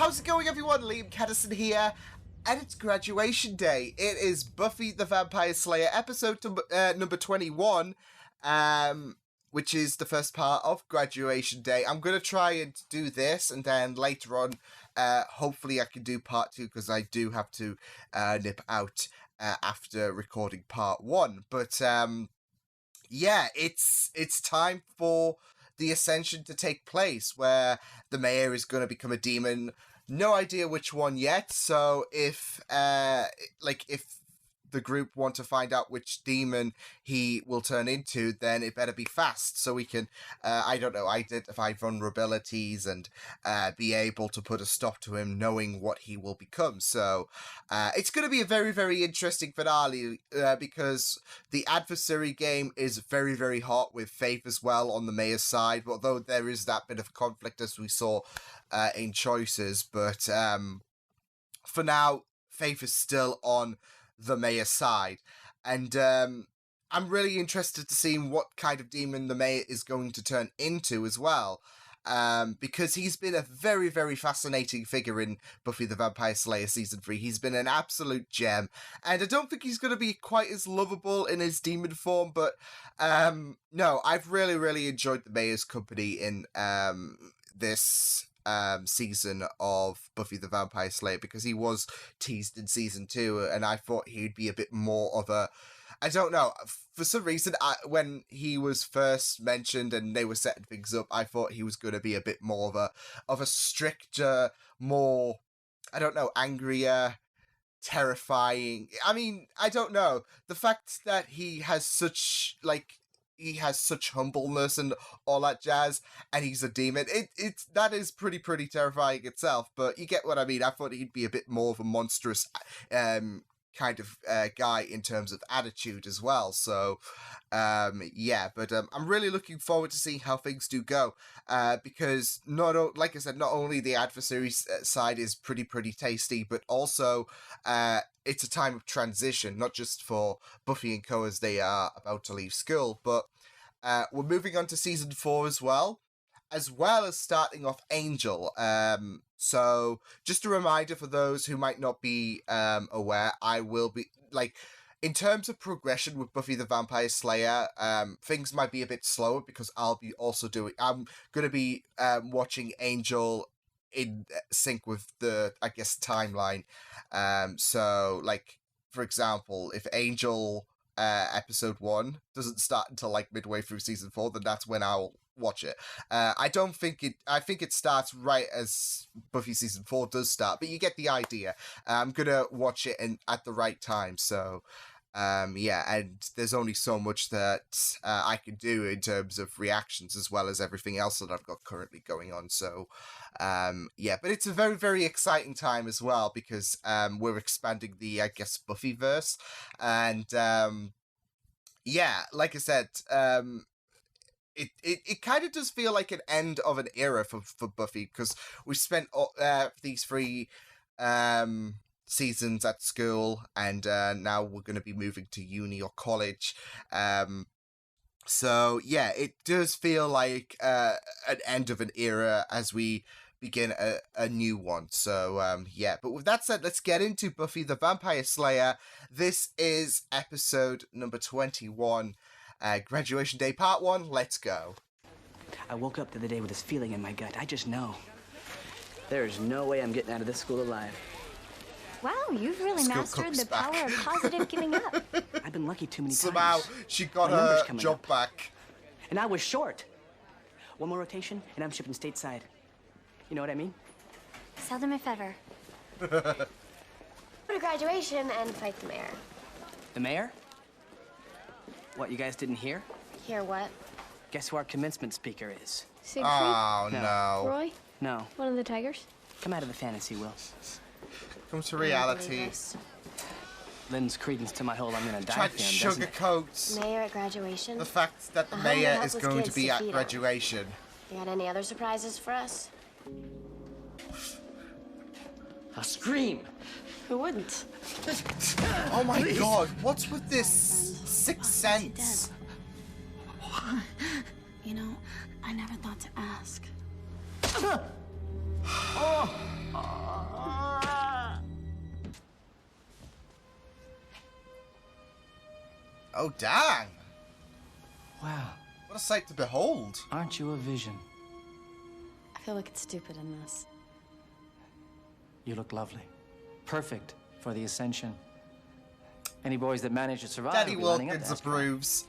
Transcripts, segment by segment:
How's it going, everyone? Liam Catterson here, and it's graduation day. It is Buffy the Vampire Slayer episode number 21, which is the first part of graduation day. I'm going to try and do this, and then later on, hopefully I can do part 2, because I do have to nip out after recording part 1. But, yeah, it's time for the ascension to take place, where the mayor is going to become a demon. No idea which one yet, so if the group want to find out which demon he will turn into, then it better be fast, so we can, identify vulnerabilities and be able to put a stop to him, knowing what he will become. So it's going to be a very, very interesting finale, because the adversary game is very, very hot, with Faith as well on the mayor's side, although there is that bit of conflict as we saw in choices. But for now, Faith is still on the mayor's side, and I'm really interested to see what kind of demon the mayor is going to turn into as well, because he's been a very, very fascinating figure in Buffy the Vampire Slayer Season 3. He's been an absolute gem, and I don't think he's going to be quite as lovable in his demon form, but no, I've really, really enjoyed the mayor's company in this season of Buffy the Vampire Slayer, because he was teased in season 2, and I thought he'd be a bit more of a, I don't know, for some reason, when he was first mentioned and they were setting things up, I thought he was going to be a bit more of a stricter, more, I don't know, angrier, terrifying. I mean, I don't know, the fact that he has such humbleness and all that jazz, and he's a demon, that is pretty terrifying itself, but you get what I mean. I thought he'd be a bit more of a monstrous kind of guy in terms of attitude as well. So yeah, but I'm really looking forward to seeing how things do go, because like I said, not only the adversary side is pretty tasty, but also it's a time of transition, not just for Buffy and co as they are about to leave school, but we're moving on to season 4 as well as starting off Angel. So just a reminder for those who might not be aware, I will be, in terms of progression with Buffy the Vampire Slayer, things might be a bit slower, because I'm going to be watching Angel in sync with the, I guess, timeline. So, for example, if Angel episode 1 doesn't start until midway through season 4, then that's when I'll watch it. I think it starts right as Buffy season 4 does start, but you get the idea. I'm gonna watch it at the right time, so yeah, and there's only so much that I can do in terms of reactions, as well as everything else that I've got currently going on. So yeah, but it's a very, very exciting time as well, because we're expanding the, I guess, Buffyverse, and yeah, like I said, it kind of does feel like an end of an era for Buffy, because we spent these 3 seasons at school, and now we're going to be moving to uni or college. So yeah, it does feel like an end of an era as we begin a new one. So yeah, but with that said, let's get into Buffy the Vampire Slayer. This is episode number 21, graduation day part 1. Let's go. I woke up the other day with this feeling in my gut. I just know there is no way I'm getting out of this school alive. Wow, you've really mastered the power of positive giving up. I've been lucky too many Somehow, times. she got her job back. And I was short. One more rotation, and I'm shipping stateside. You know what I mean? Seldom if ever. Go to graduation and fight the mayor. The mayor? What, you guys didn't hear? Hear what? Guess who our commencement speaker is? Siegfried? Oh, no. Roy? No. One of the tigers? Come out of the fantasy, Will. Come to reality. Lends credence to my whole I'm gonna die Tried to fan, sugarcoat Mayor at graduation? the fact that the mayor is going to be at graduation. You got any other surprises for us? I'll scream. Who wouldn't? Oh my god, what's with this sixth sense? You know, I never thought to ask. Oh, dang. Wow. What a sight to behold. Aren't you a vision? I feel like it's stupid in this. You look lovely. Perfect for the ascension. Any boys that manage to survive Daddy will be lining up Wilkins to ask for it. approves.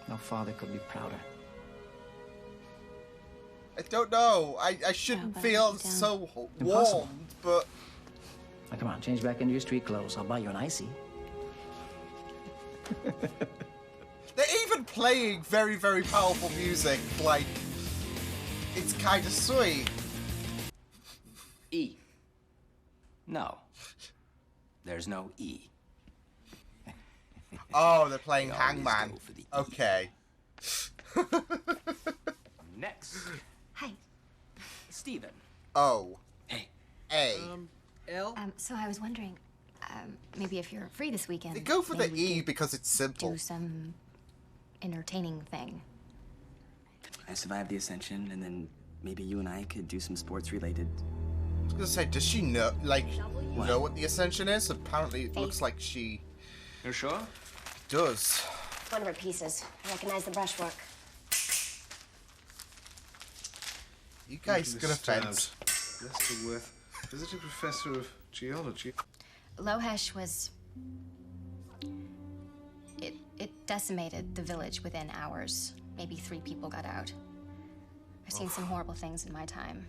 No father could be prouder. I don't know. I shouldn't but feel deep down. so Impossible. warmed, but Now, come on, change back into your street clothes. I'll buy you an icy. they're even playing very, very powerful music. Like, it's kind of sweet. E. No. There's no E. Oh, they're playing They always Hangman. go for the E. Okay. Next. Hi. Steven. O. Hey. A. L. So I was wondering, maybe if you're free this weekend. They go for the maybe we E could because it's simple. do some entertaining thing. I survived the ascension, and then maybe you and I could do some sports related. I was gonna say, does she know, know what the Ascension is? Apparently, it looks like she You're sure? does. One of her pieces. I recognize the brushwork. You guys gonna fence? Lester Worth, visiting professor of geology. Lohesh was... It decimated the village within hours. Maybe 3 people got out. I've seen some horrible things in my time.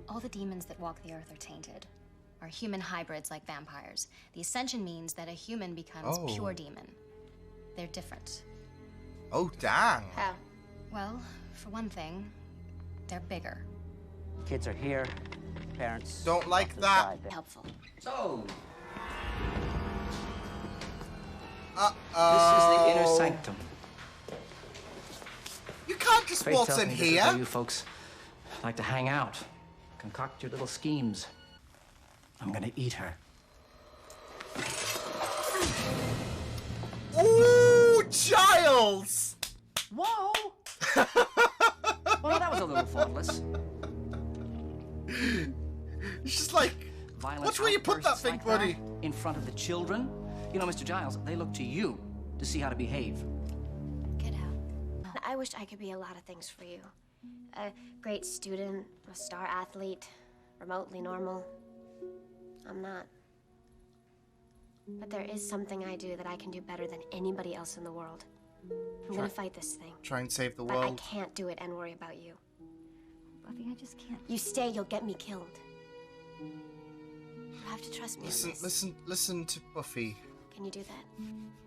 All the demons that walk the earth are tainted. Are human hybrids like vampires. The ascension means that a human becomes Oh. pure demon. They're different. Oh, dang. How? Well, for one thing, they're bigger. Kids are here. Parents. Don't like off to the that. side. Helpful. So, This is the inner Uh-oh. sanctum. You can't just Faith waltz tells in me this is where here. you folks like to hang out, concoct your little schemes. I'm gonna eat her. Ooh, Giles! Whoa! Well, that was a little thoughtless. It's just like, Violent watch where you put that outbursts thing, like buddy. that in front of the children. You know, Mr. Giles, they look to you to see how to behave. Get out. I wish I could be a lot of things for you. A great student, a star athlete, remotely normal. I'm not. But there is something I do that I can do better than anybody else in the world. I'm gonna fight this thing. Try and save the But I world. can't do it and worry about you. Buffy, I just can't. You stay, you'll get me killed. You have to trust me on this. Listen to Buffy. Can you do that?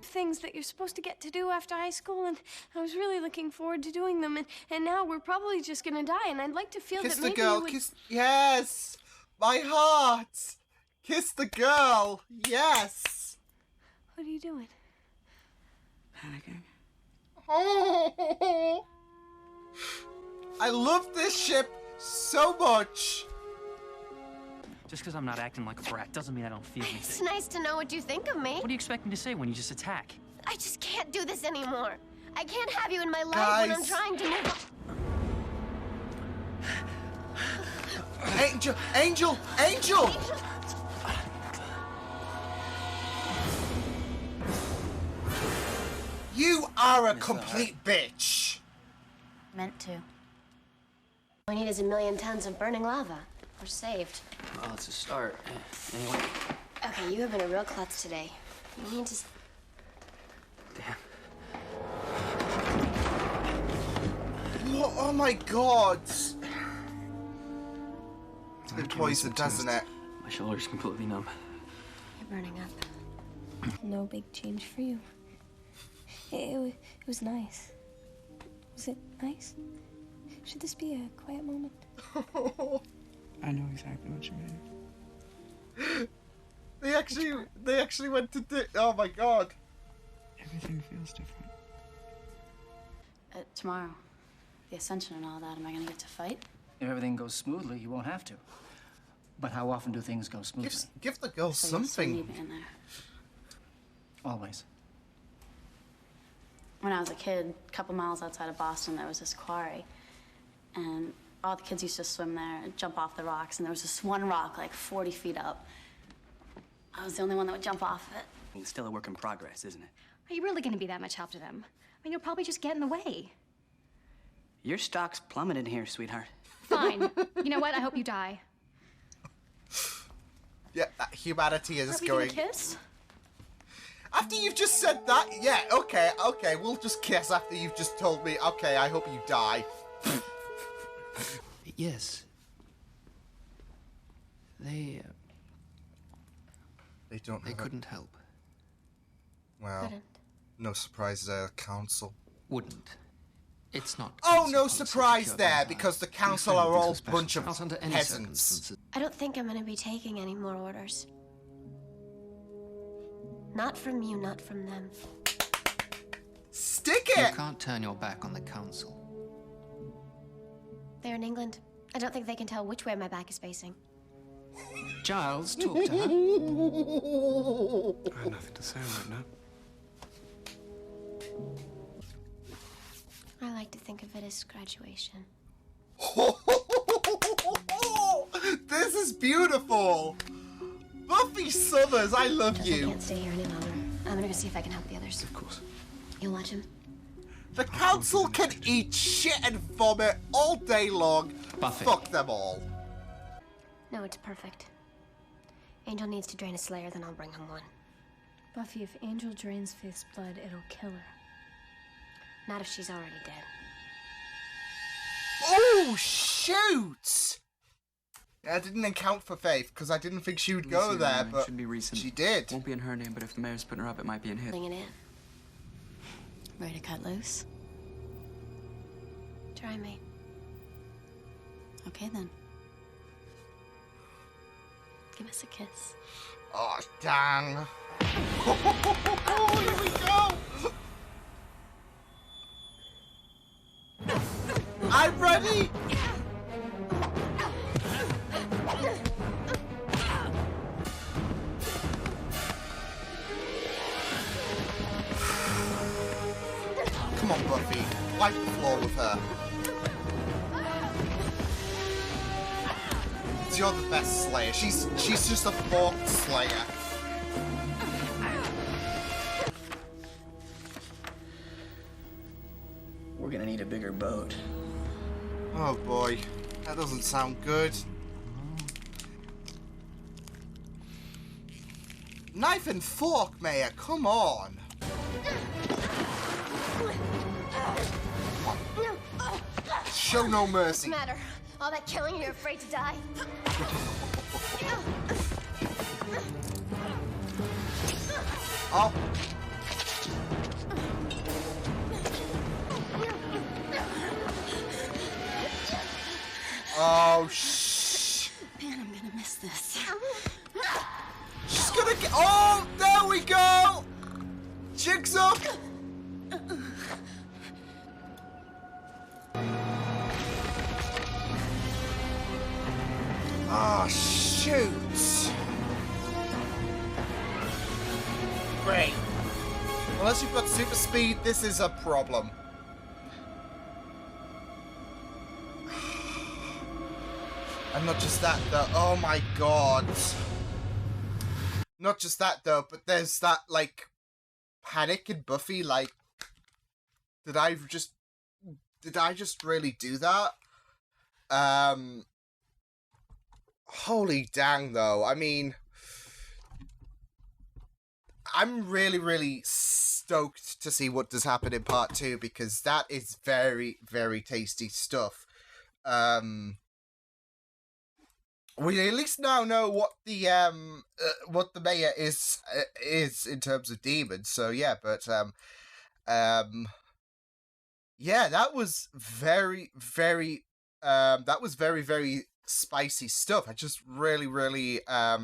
Things that you're supposed to get to do after high school, and I was really looking forward to doing them, and now we're probably just gonna die, and I'd like to feel Kiss that the maybe girl. you would... Kiss. Yes, my heart. Kiss the girl. Yes. What are you doing? Panicking. Oh, I love this ship so much. Just because I'm not acting like a brat doesn't mean I don't feel It's anything. nice to know what you think of me. What do you expect me to say when you just attack? I just can't do this anymore. I can't have you in my life when I'm Guys. trying to move on. Angel, Angel, Angel. You are a complete bitch. Meant to. All we need is 1,000,000 tons of burning lava. We're saved. well, it's a start. Anyway, Okay, you have been a real klutz today. You need to... damn. What? Oh my god. It's been poisoned, hasn't it? My shoulder's completely numb. You're burning up. No big change for you. It was nice. Was it nice? Should this be a quiet moment? I know exactly what you mean. They actually went to do. Oh my god. Everything feels different. Tomorrow, the ascension and all that, am I gonna get to fight? If everything goes smoothly, you won't have to. But how often do things go smoothly? Give the girl So you'll still need something. me in there. Always. When I was a kid, a couple miles outside of Boston, there was this quarry. and all the kids used to swim there and jump off the rocks, and there was this one rock like 40 feet up. I was the only one that would jump off it. It's still a work in progress, isn't it? Are you really going to be that much help to them? I mean, you'll probably just get in the way. Your stock's plummeted here, sweetheart. Fine. You know what? I hope you die. Yeah, humanity is Are we going. gonna kiss? After you've just said that, yeah, okay, we'll just kiss after you've just told me, okay, I hope you die. Yes. They don't. They couldn't help. Well, no surprises at the council. Wouldn't. It's not. Oh, no surprise there, because the council are all a bunch of peasants. I don't think I'm gonna be taking any more orders. Not from you, not from them. Stick You it! can't turn your back on the council. They're in England. I don't think they can tell which way my back is facing. Giles, talk to her. I have nothing to say right now. I like to think of it as graduation. This is beautiful! Buffy Summers, I love I you! can't stay here any longer. I'm gonna go see if I can help the others. Of course. You'll watch him? The council can eat shit and vomit all day long. Buffy. Fuck them all. No, it's perfect. Angel needs to drain a Slayer, then I'll bring him one. Buffy, if Angel drains Faith's blood, it'll kill her. Not if she's already dead. Oh, shoot! I didn't account for Faith, because I didn't think she would go there, but should be recent. she did. Won't be in her name, but if the mayor's putting her up, it might be in his. Bring it in. Ready to cut loose? Try me. Okay, then. Give us a kiss. Oh, dang. Here we go! I'm ready! Come on, Buffy. Wipe the floor with her. You're the best Slayer. She's just a fourth Slayer. We're gonna need a bigger boat. Oh boy, that doesn't sound good. Knife and fork, Mayor, come on. Show no mercy. What's the matter? All that killing, you're afraid to die? Oh. Oh, shh. Man, I'm gonna miss this. She's gonna get. Oh, there we go. Jigs up. Ah, shoot. Great. Unless you've got super speed, this is a problem. And not just that, though. Oh my god. Not just that, though, but there's that, like, panic in Buffy, like, did I just really do that? Holy dang, though. I mean, I'm really, really stoked to see what does happen in part 2, because that is very, very tasty stuff. We at least now know what the mayor is in terms of demons. So yeah, but yeah, that was very, very very spicy stuff. I just really, really I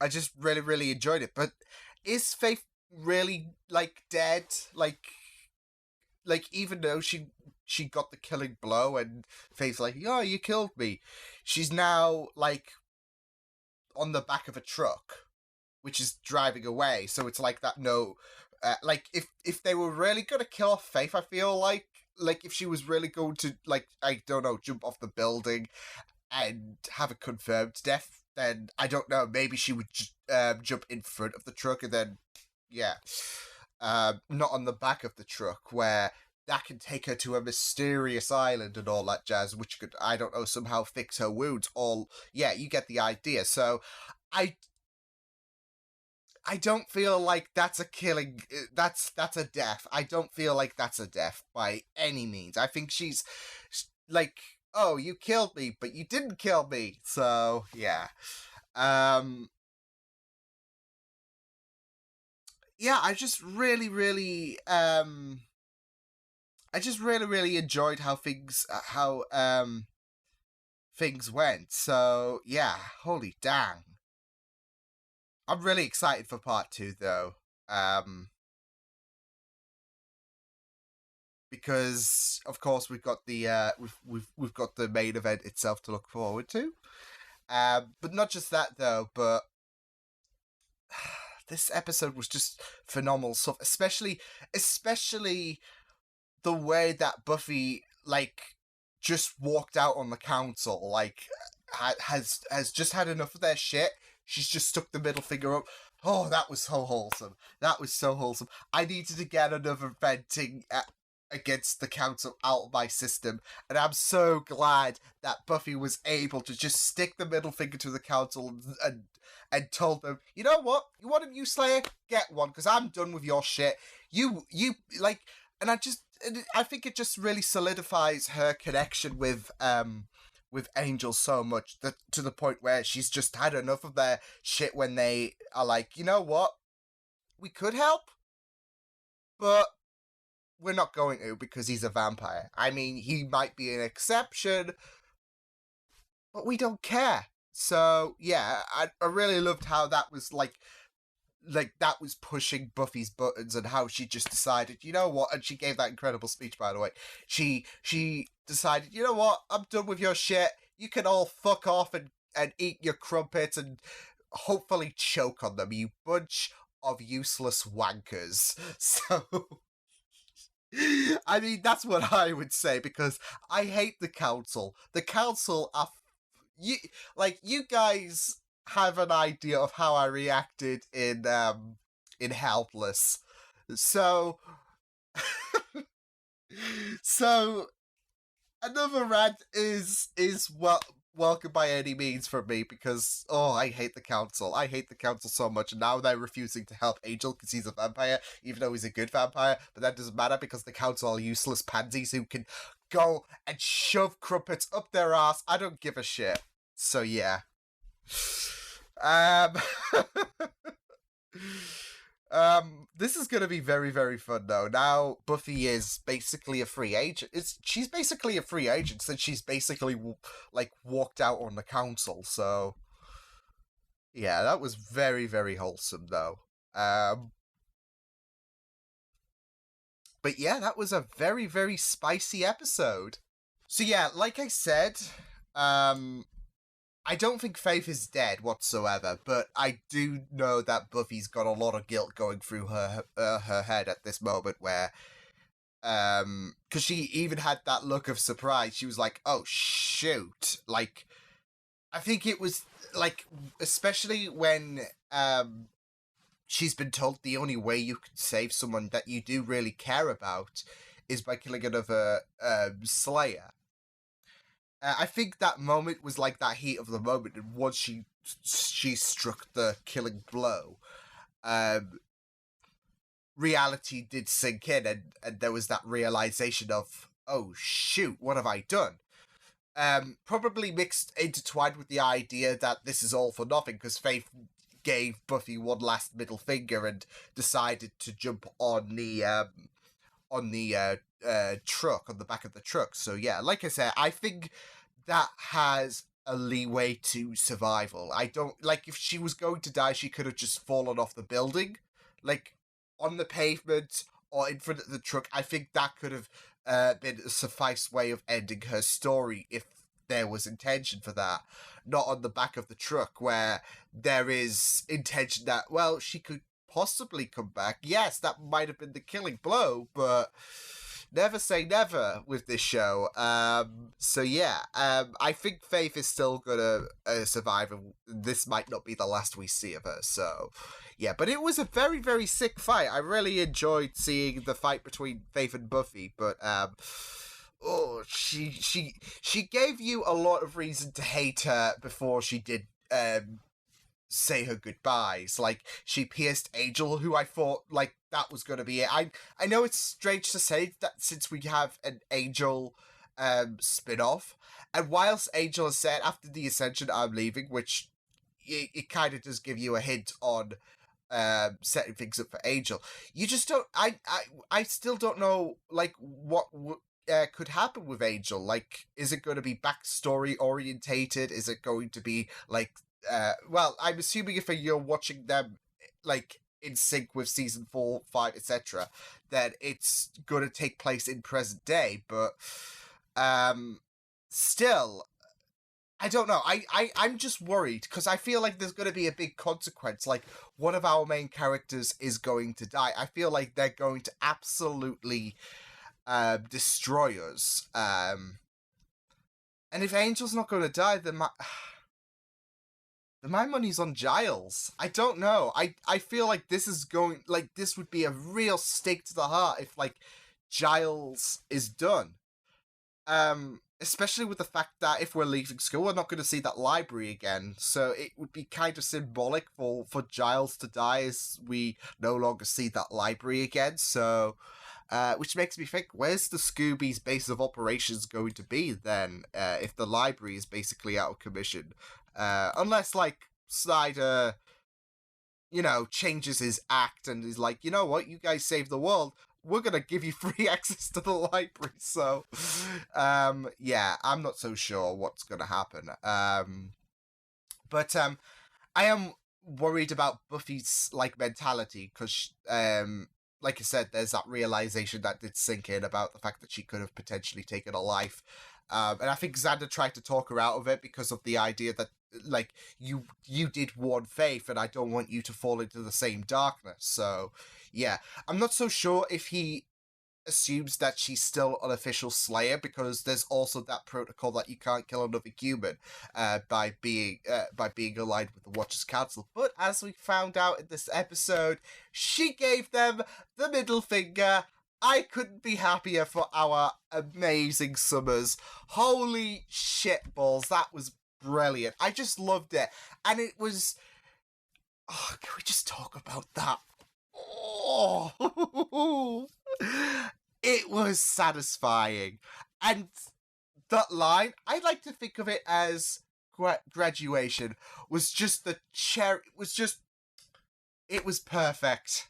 just really, really enjoyed it. But is Faith really, like, dead? Like even though she got the killing blow and Faith's like, oh, you killed me, she's now, like, on the back of a truck, which is driving away. So it's like that no Like, if they were really gonna kill off Faith, I feel like if she was really going to, like, I don't know, jump off the building and have a confirmed death, then I don't know, maybe she would jump in front of the truck and then, yeah, not on the back of the truck, where that can take her to a mysterious island and all that jazz, which could, I don't know, somehow fix her wounds. All, yeah, you get the idea. So, I don't feel like that's a killing. That's a death. I don't feel like that's a death by any means. I think she's like, oh, you killed me, but you didn't kill me. So yeah, yeah. I just really, really, enjoyed how things went. So yeah, holy dang. I'm really excited for part 2 though. Because of course we've got the we've got the main event itself to look forward to. But not just that though, but this episode was just phenomenal stuff, especially the way that Buffy, like, just walked out on the council, like, has just had enough of their shit. She's just stuck the middle finger up. Oh, that was so wholesome. That was so wholesome. I needed to get another venting against the council out of my system, and I'm so glad that Buffy was able to just stick the middle finger to the council and told them, you know what? You want a new Slayer? Get one, because I'm done with your shit. You like, and I think it just really solidifies her connection with Angel so much, that to the point where she's just had enough of their shit when they are like, you know what? We could help, but we're not going to because he's a vampire. I mean, he might be an exception, but we don't care. So, yeah, I really loved how that was like that was pushing Buffy's buttons, and how she just decided, you know what, and she gave that incredible speech, by the way. She decided, you know what, I'm done with your shit. You can all fuck off and eat your crumpets and hopefully choke on them, you bunch of useless wankers. So, I mean, that's what I would say, because I hate the council. The council are... you guys have an idea of how I reacted in Helpless. So... so... another rant is welcome by any means from me, because, oh, I hate the council. I hate the council so much, and now they're refusing to help Angel because he's a vampire, even though he's a good vampire, but that doesn't matter because the council are useless pansies who can go and shove crumpets up their ass. I don't give a shit. So, yeah. This is gonna be very, very fun though. Now Buffy is basically a free agent. She's basically a free agent since she's basically like walked out on the council. So yeah, that was very, very wholesome though. But yeah, that was a very, very spicy episode. So yeah, like I said, I don't think Faith is dead whatsoever, but I do know that Buffy's got a lot of guilt going through her head at this moment, where, because she even had that look of surprise. She was like, oh, shoot. Like, I think it was, like, especially when, she's been told the only way you can save someone that you do really care about is by killing another, Slayer. I think that moment was like that heat of the moment, and once she struck the killing blow, reality did sink in, and there was that realization of, oh shoot, what have I done? Probably intertwined with the idea that this is all for nothing, because Faith gave Buffy one last middle finger and decided to jump on the truck, on the back of the truck. So yeah, like I said, I think that has a leeway to survival. I don't, like, if she was going to die, she could have just fallen off the building, like, on the pavement or in front of the truck. I think that could have been a suffice way of ending her story if there was intention for that. Not on the back of the truck, where there is intention that, well, she could possibly come back. Yes, that might have been the killing blow, but never say never with this show. So yeah, I think Faith is still gonna survive, and this might not be the last we see of her. So yeah, but it was a very, very sick fight. I really enjoyed seeing the fight between Faith and Buffy, but oh, she gave you a lot of reason to hate her before she did say her goodbyes. Like, she pierced Angel, who I thought, like, that was going to be it. I know it's strange to say that since we have an Angel spin-off, and whilst Angel has said after the Ascension I'm leaving, which it kind of does give you a hint on setting things up for Angel, you just don't, I still don't know, like, what could happen with Angel. Like, is it going to be backstory orientated? Is it going to be like well, I'm assuming if you're watching them like in sync with season 4, 5, etc., then it's going to take place in present day. But still, I don't know. I'm just worried because I feel like there's going to be a big consequence. Like, one of our main characters is going to die. I feel like they're going to absolutely destroy us. And if Angel's not going to die, then my money's on Giles. I don't know. I feel like this is going, like, this would be a real stake to the heart if, like, Giles is done. Especially with the fact that if we're leaving school, we're not going to see that library again. So it would be kind of symbolic for Giles to die as we no longer see that library again. So, which makes me think, where's the Scooby's base of operations going to be then, if the library is basically out of commission? Unless, like, Snyder, you know, changes his act and is like, you know what, you guys saved the world, we're gonna give you free access to the library. So, yeah, I'm not so sure what's gonna happen. But I am worried about Buffy's, like, mentality, because, like I said, there's that realization that did sink in about the fact that she could have potentially taken a life. And I think Xander tried to talk her out of it because of the idea that, like, you did warn Faith, and I don't want you to fall into the same darkness. So, yeah. I'm not so sure if he assumes that she's still an official Slayer, because there's also that protocol that you can't kill another human by being aligned with the Watchers Council. But as we found out in this episode, she gave them the middle finger. I couldn't be happier for our amazing Summers. Holy shit balls, that was brilliant. I just loved it. And it was... Oh, can we just talk about that? Oh, it was satisfying. And that line, I like to think of it as graduation, was just the cherry. It was perfect.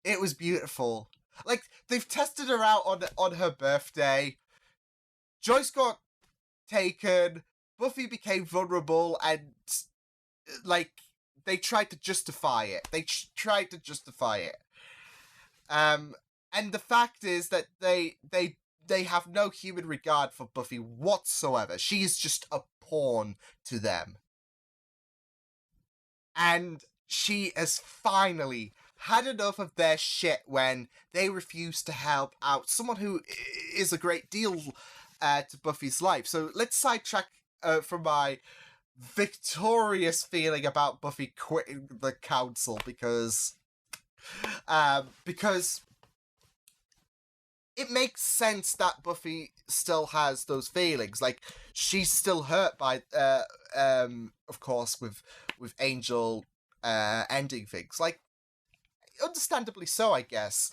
It was beautiful. Like, they've tested her out on her birthday. Joyce got taken. Buffy became vulnerable, and, like, they tried to justify it. And the fact is that they have no human regard for Buffy whatsoever. She is just a pawn to them. And she has finally had enough of their shit when they refuse to help out someone who is a great deal to Buffy's life. So let's sidetrack from my victorious feeling about Buffy quitting the council, because it makes sense that Buffy still has those feelings. Like, she's still hurt by of course, with Angel ending things. Like, understandably so, I guess.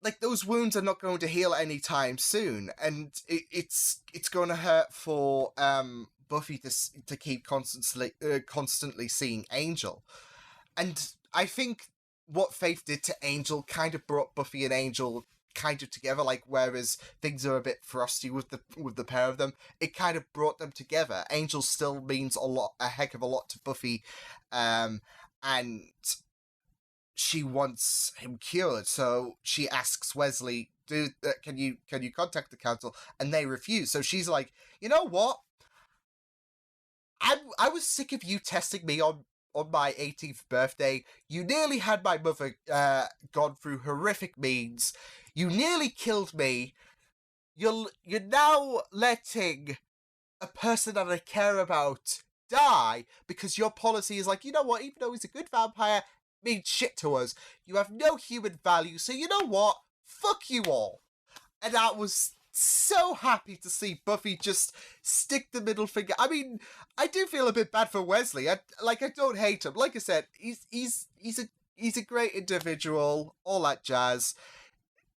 Like, those wounds are not going to heal anytime soon, and it's going to hurt for Buffy to keep constantly seeing Angel. And I think what Faith did to Angel kind of brought Buffy and Angel kind of together. Like, whereas things are a bit frosty with the pair of them, it kind of brought them together. Angel still means a heck of a lot to Buffy, and she wants him cured, so she asks Wesley, "Dude, can you contact the council?" And they refuse. So she's like, "You know what? I was sick of you testing me on on my 18th birthday, you nearly had my mother gone through horrific means. You nearly killed me. You're now letting a person that I care about die because your policy is like, you know what, even though he's a good vampire, means shit to us. You have no human value, so you know what? Fuck you all. And I was so happy to see Buffy just stick the middle finger. I mean, I do feel a bit bad for Wesley. I don't hate him. Like I said, he's a great individual, all that jazz.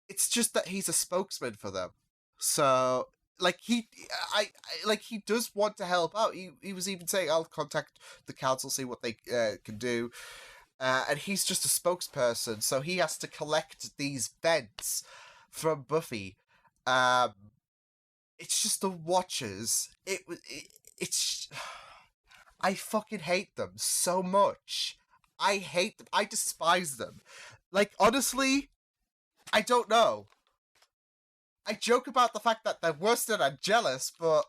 It's just that he's a spokesman for them. So he does want to help out. He was even saying, I'll contact the council, see what they can do. And he's just a spokesperson, so he has to collect these vents from Buffy. It's just the Watchers. It's I fucking hate them so much. I hate them. I despise them. Like, honestly, I don't know. I joke about the fact that they're worse than I'm jealous, but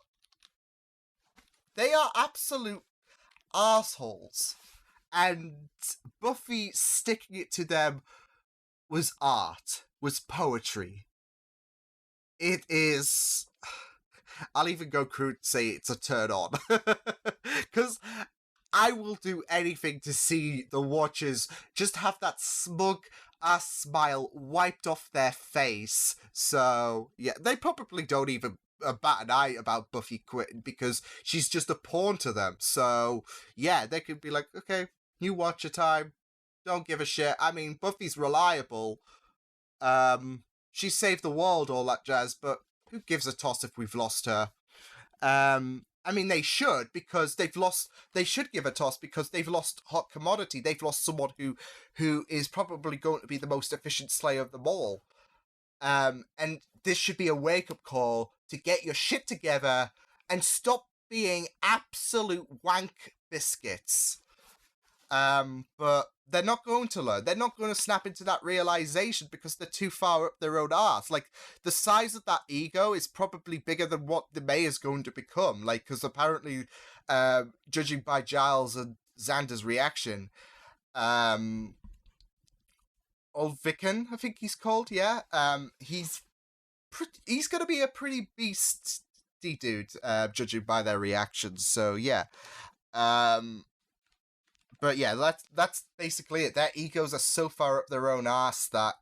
they are absolute assholes. And Buffy sticking it to them was art, was poetry. It is... I'll even go crude and say it's a turn on. Because I will do anything to see the Watchers just have that smug ass smile wiped off their face. So, yeah, they probably don't even bat an eye about Buffy quitting because she's just a pawn to them. So, yeah, they could be like, okay, you Watcher time. Don't give a shit. I mean, Buffy's reliable. She saved the world, all that jazz, but who gives a toss if we've lost her? I mean, they should, because they should give a toss because they've lost hot commodity. They've lost someone who is probably going to be the most efficient slayer of them all. And this should be a wake-up call to get your shit together and stop being absolute wank biscuits. But they're not going to learn. They're not going to snap into that realization because they're too far up their own arse. Like, the size of that ego is probably bigger than what the mayor's going to become. Like, because apparently, judging by Giles and Xander's reaction, Ulviken, I think he's called, yeah? He's going to be a pretty beastie dude, judging by their reactions. So, yeah. But yeah, that's basically it. Their egos are so far up their own arse that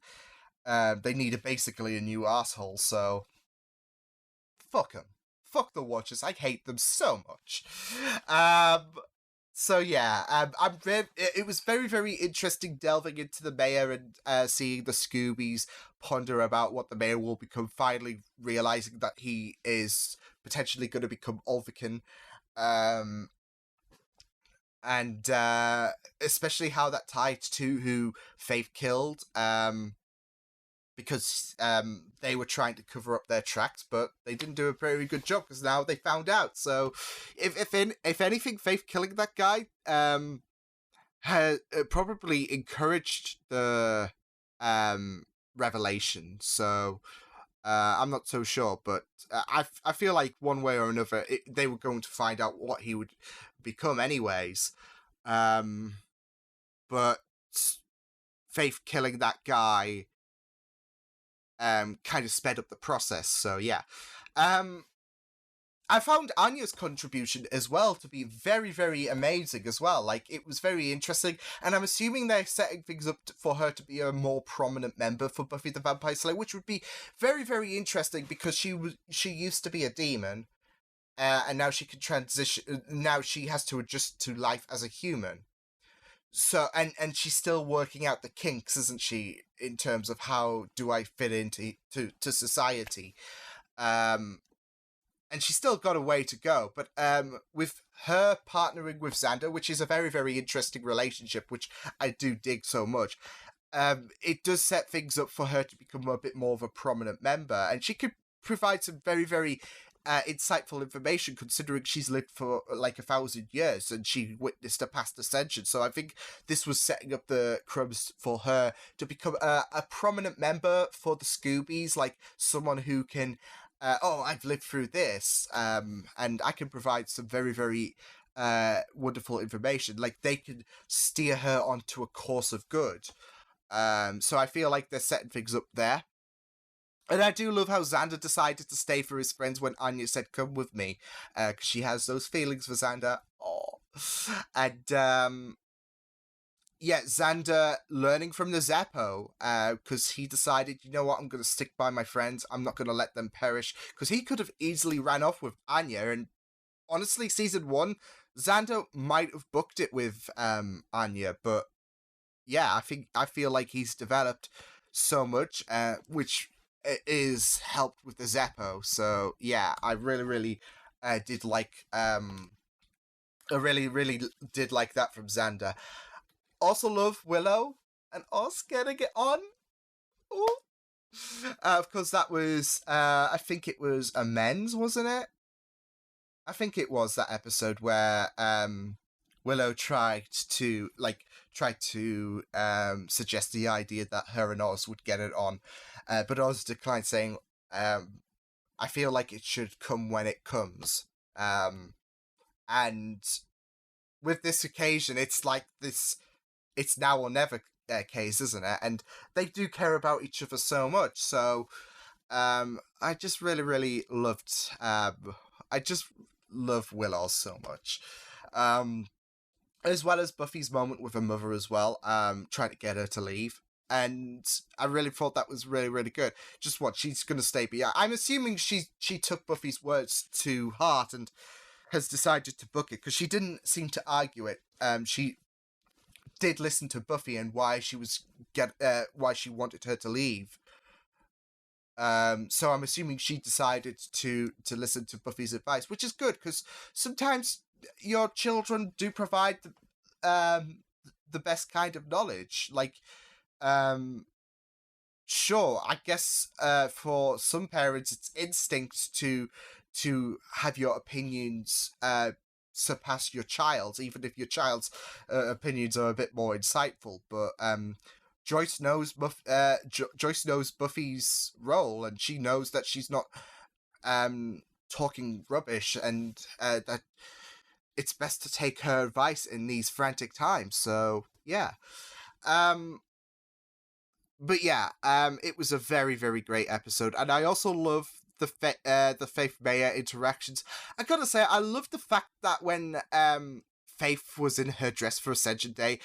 they need basically a new asshole. So fuck them. Fuck the Watchers. I hate them so much. So yeah, it was very, very interesting delving into the mayor and seeing the Scoobies ponder about what the mayor will become, finally realizing that he is potentially going to become Ulviken. And especially how that tied to who Faith killed, because they were trying to cover up their tracks, but they didn't do a very good job because now they found out. So, if anything, Faith killing that guy had probably encouraged the revelation. So. I'm not so sure, but I feel like one way or another they were going to find out what he would become anyways. But Faith killing that guy kind of sped up the process, so yeah. I found Anya's contribution as well to be very, very amazing as well. Like, it was very interesting, and I'm assuming they're setting things up for her to be a more prominent member for Buffy the Vampire Slayer, which would be very, very interesting because she used to be a demon, and now she can transition. Now she has to adjust to life as a human. So, and she's still working out the kinks, isn't she, in terms of how do I fit into society. And she's still got a way to go, but with her partnering with Xander, which is a very, very interesting relationship, which I do dig so much, it does set things up for her to become a bit more of a prominent member, and she could provide some very, very insightful information, considering she's lived for like 1,000 years and she witnessed a past ascension. So I think this was setting up the crumbs for her to become a prominent member for the Scoobies, like someone who can I've lived through this, and I can provide some very, very wonderful information. Like, they could steer her onto a course of good. So I feel like they're setting things up there. And I do love how Xander decided to stay for his friends when Anya said, "Come with me," because she has those feelings for Xander. Oh, and yeah, Xander learning from the Zeppo, because he decided, you know what, I'm going to stick by my friends. I'm not going to let them perish, because he could have easily ran off with Anya. And honestly, season 1, Xander might have booked it with Anya, but yeah, I feel like he's developed so much, which is helped with the Zeppo. So yeah, I really did like I really did like that from Xander. Also love Willow and us getting it on. Ooh. Of course, that was I think it was Amends, wasn't it? I think it was that episode where Willow tried to suggest the idea that her and Oz would get it on, but Oz declined, saying, "I feel like it should come when it comes." And with this occasion, it's like this, it's now or never case, isn't it? And they do care about each other so much. So I just really loved. I just love Willow so much. As well as Buffy's moment with her mother as well, trying to get her to leave. And I really thought that was really good. Just what, she's going to stay behind. I'm assuming she took Buffy's words to heart and has decided to book it, because she didn't seem to argue it. She did listen to Buffy and why she wanted her to leave. So I'm assuming she decided to listen to Buffy's advice, which is good, because sometimes your children do provide the best kind of knowledge. Like, sure, I guess for some parents it's instinct to have your opinions surpass your child's, even if your child's opinions are a bit more insightful. But Joyce knows Buffy's role, and she knows that she's not talking rubbish, and that it's best to take her advice in these frantic times. So yeah. But yeah, it was a very great episode, and I also love the Faith Maya interactions. I gotta say, I love the fact that when Faith was in her dress for Ascension Day,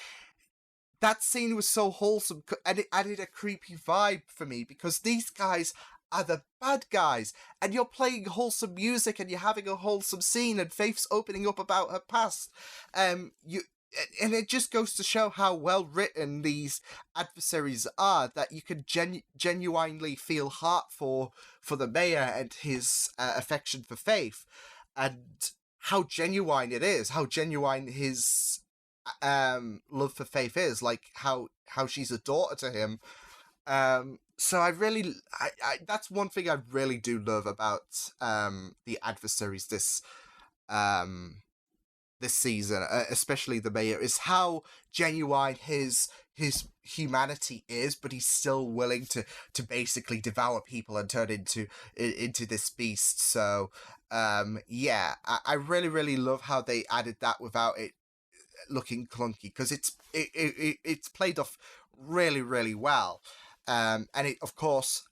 that scene was so wholesome, and it added a creepy vibe for me, because these guys are the bad guys, and you're playing wholesome music, and you're having a wholesome scene, and Faith's opening up about her past. And it just goes to show how well written these adversaries are, that you can genuinely feel heart for the mayor and his affection for Faith, and how genuine it is, how genuine his love for Faith is, like how she's a daughter to him. So I that's one thing I really do love about the adversaries this season, especially the mayor, is how genuine his humanity is, but he's still willing to basically devour people and turn into this beast. So yeah, I really love how they added that without it looking clunky, because it's played off really well, and it of course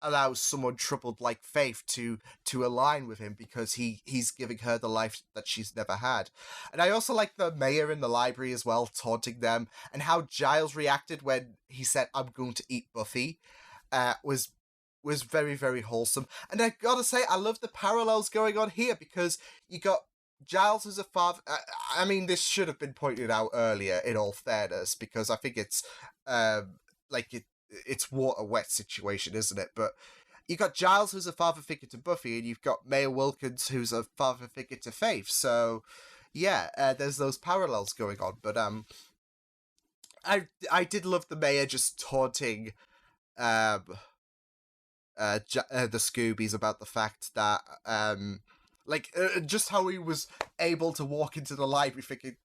allows someone troubled like Faith to align with him, because he's giving her the life that she's never had. And I also like the mayor in the library as well, taunting them, and how Giles reacted when he said, "I'm going to eat Buffy," was very wholesome. And I gotta say, I love the parallels going on here, because you got Giles as a father. I mean, this should have been pointed out earlier, in all fairness, because I think it's it's water wet situation, isn't it? But you got Giles, who's a father figure to Buffy, and you've got Mayor Wilkins, who's a father figure to Faith. So yeah, there's those parallels going on. But I did love the mayor just taunting the Scoobies about the fact that just how he was able to walk into the library thinking,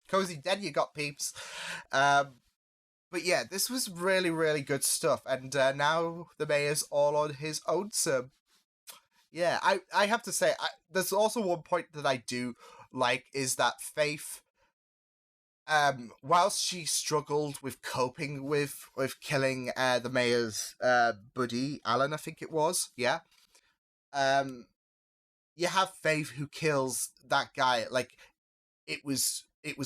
"Cozy dead, you got peeps." But yeah, this was really good stuff, and now the mayor's all on his own. So yeah, I have to say, there's also one point that I do like, is that Faith, whilst she struggled with coping with killing the mayor's buddy, Alan, I think it was, yeah. You have Faith who kills that guy, like, it was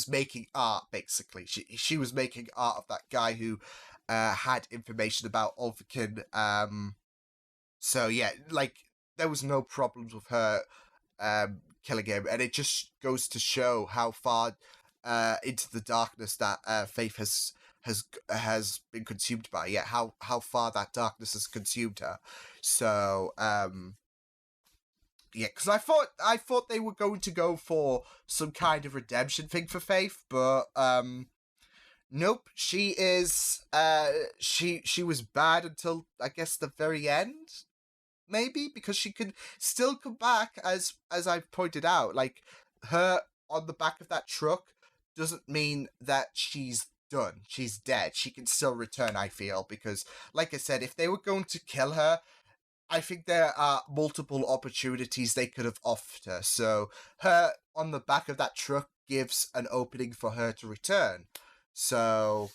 making art, basically. She was making art of that guy who had information about Ulfkin. So yeah, like, there was no problems with her killing him, and it just goes to show how far into the darkness that Faith has been consumed by. Yeah, how far that darkness has consumed her. So yeah, because I thought they were going to go for some kind of redemption thing for Faith, but nope. She is she was bad until, I guess, the very end, maybe, because she could still come back, as I've pointed out. Like, her on the back of that truck doesn't mean that she's done. She's dead. She can still return, I feel, because, like I said, if they were going to kill her, I think there are multiple opportunities they could have offered her. So her on the back of that truck gives an opening for her to return. So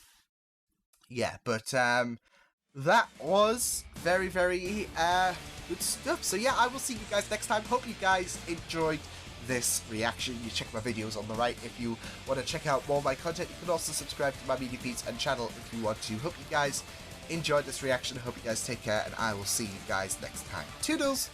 yeah, but that was very, very good stuff. So yeah, I will see you guys next time. Hope you guys enjoyed this reaction. You check my videos on the right if you want to check out more of my content. You can also subscribe to my media feeds and channel if you want to. Hope you guys enjoyed this reaction. Hope you guys take care, and I will see you guys next time. Toodles!